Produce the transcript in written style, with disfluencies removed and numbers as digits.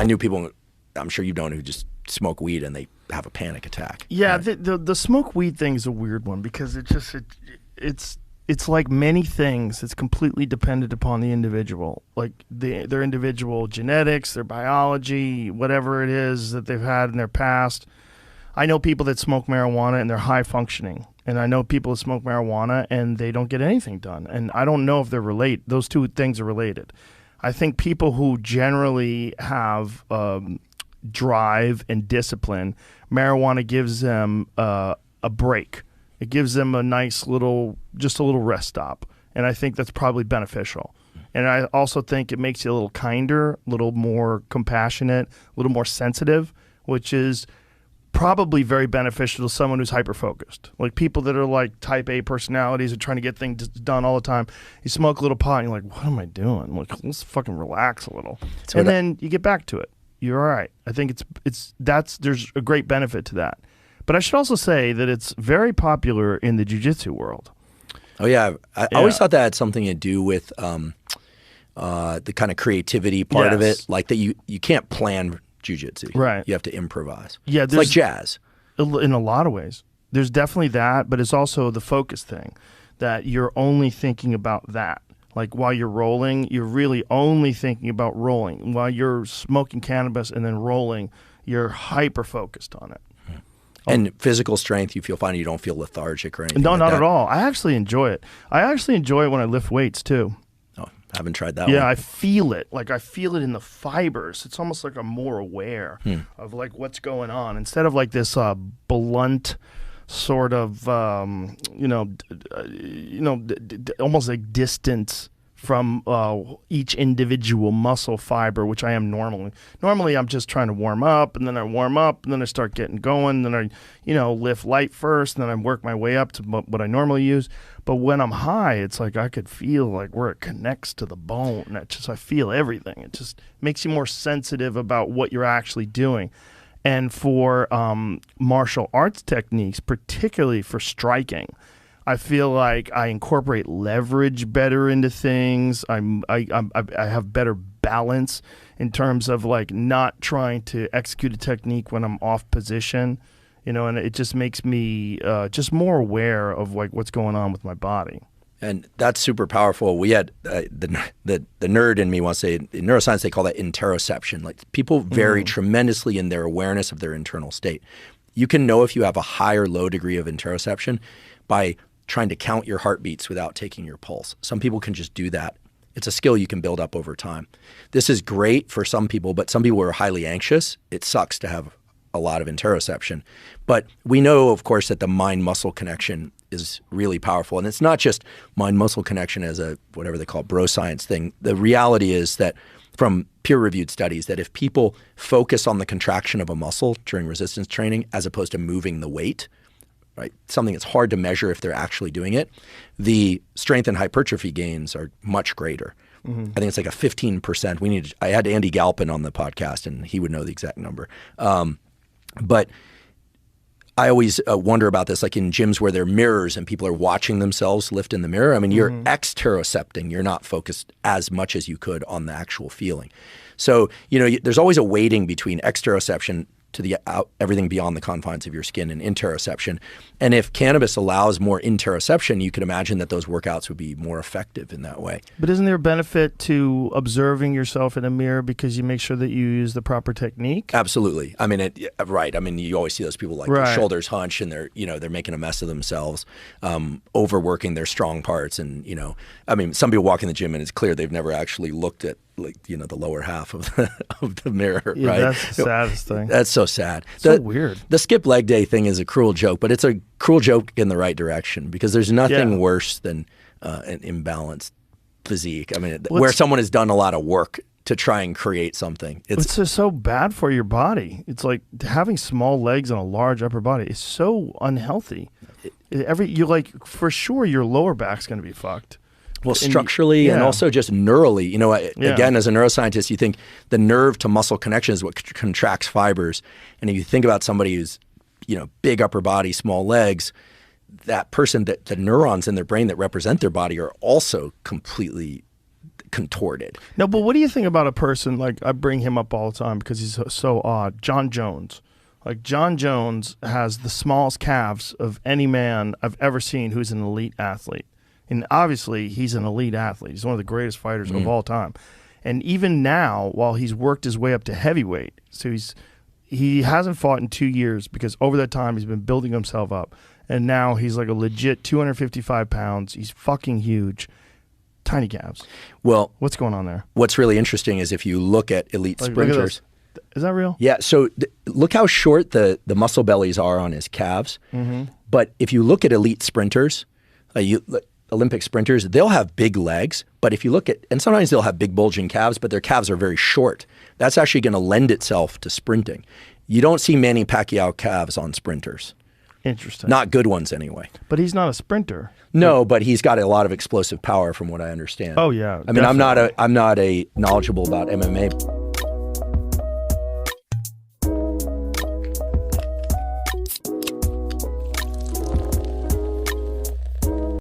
I knew people, I'm sure you don't, who just smoke weed and they have a panic attack. Yeah, right? the smoke weed thing is a weird one because it's like many things. It's completely dependent upon the individual, like their individual genetics, their biology, whatever it is that they've had in their past. I know people that smoke marijuana and they're high functioning, and I know people that smoke marijuana and they don't get anything done. And I don't know if they're related. Those two things are related. I think people who generally have drive and discipline, marijuana gives them a break. It gives them a nice just a little rest stop. And I think that's probably beneficial. And I also think it makes you a little kinder, a little more compassionate, a little more sensitive, which is probably very beneficial to someone who's hyper-focused. Like people that are like type A personalities and trying to get things done all the time. You smoke a little pot and you're like, what am I doing? Like, let's fucking relax a little. And then you get back to it. You're all right. I think there's a great benefit to that. But I should also say that it's very popular in the jiu-jitsu world. Oh, yeah. I always thought that had something to do with the kind of creativity part of it. Like that you can't plan jiu-jitsu. Right. You have to improvise. Yeah, it's like jazz. In a lot of ways. There's definitely that, but it's also the focus thing, that you're only thinking about that. Like while you're rolling, you're really only thinking about rolling. While you're smoking cannabis and then rolling, you're hyper-focused on it. And physical strength, you feel fine. You don't feel lethargic or anything. No, like not that. at all. I actually enjoy it. I actually enjoy it when I lift weights too. Oh, I haven't tried that one. Yeah, I feel it. Like I feel it in the fibers. It's almost like I'm more aware of like what's going on instead of like this blunt sort of almost like distance from each individual muscle fiber, which I am normally. Normally, I'm just trying to warm up, and then I warm up, and then I start getting going, and then I, lift light first, and then I work my way up to what I normally use. But when I'm high, it's like I could feel like where it connects to the bone. And I feel everything. It just makes you more sensitive about what you're actually doing. And for martial arts techniques, particularly for striking, I feel like I incorporate leverage better into things. I have better balance in terms of like not trying to execute a technique when I'm off position, and it just makes me just more aware of like what's going on with my body. And that's super powerful. We had the nerd in me wants to say, in neuroscience, they call that interoception. Like people vary tremendously in their awareness of their internal state. You can know if you have a high or low degree of interoception by trying to count your heartbeats without taking your pulse. Some people can just do that. It's a skill you can build up over time. This is great for some people, but some people are highly anxious. It sucks to have a lot of interoception. But we know, of course, that the mind-muscle connection is really powerful. And it's not just mind-muscle connection as a whatever they call bro science thing. The reality is that from peer-reviewed studies that if people focus on the contraction of a muscle during resistance training as opposed to moving the weight, right, something that's hard to measure if they're actually doing it, the strength and hypertrophy gains are much greater. I think it's like a 15%. I had Andy Galpin on the podcast, and he would know the exact number. But I always wonder about this, like in gyms where there are mirrors and people are watching themselves lift in the mirror. I mean, you're exterocepting. You're not focused as much as you could on the actual feeling. So, there's always a weighting between exteroception to the everything beyond the confines of your skin and interoception. And if cannabis allows more interoception, you could imagine that those workouts would be more effective in that way. But isn't there a benefit to observing yourself in a mirror because you make sure that you use the proper technique? Absolutely. I mean, right. I mean, you always see those people like their shoulders hunch and they're making a mess of themselves, overworking their strong parts. And, I mean, some people walk in the gym and it's clear they've never actually looked at the lower half of the mirror, yeah, right? That's the saddest thing. That's so sad. So weird. The skip leg day thing is a cruel joke, but it's a cruel joke in the right direction because there's nothing worse than an imbalanced physique. I mean, where someone has done a lot of work to try and create something. It's just so bad for your body. It's like having small legs and a large upper body is so unhealthy. For sure your lower back's going to be fucked. Well, structurally and also just neurally. Again, as a neuroscientist, you think the nerve to muscle connection is what contracts fibers. And if you think about somebody who's, big upper body, small legs, that person, that the neurons in their brain that represent their body are also completely contorted. No, but what do you think about a person, like I bring him up all the time because he's so odd, John Jones. Like John Jones has the smallest calves of any man I've ever seen who's an elite athlete. And obviously he's an elite athlete. He's one of the greatest fighters of all time. And even now, while he's worked his way up to heavyweight, so he hasn't fought in 2 years because over that time he's been building himself up. And now he's like a legit 255 pounds. He's fucking huge. Tiny calves. Well, what's going on there? What's really interesting is if you look at elite sprinters. Is that real? Yeah. So look how short the muscle bellies are on his calves. But if you look at elite sprinters, Olympic sprinters, they'll have big legs. But if you look at, and sometimes they'll have big bulging calves, but their calves are very short. That's actually going to lend itself to sprinting. You don't see Manny Pacquiao calves on sprinters. Interesting. Not good ones anyway. But he's not a sprinter. No, but he's got a lot of explosive power from what I understand. Oh yeah. I mean, I'm not a knowledgeable about MMA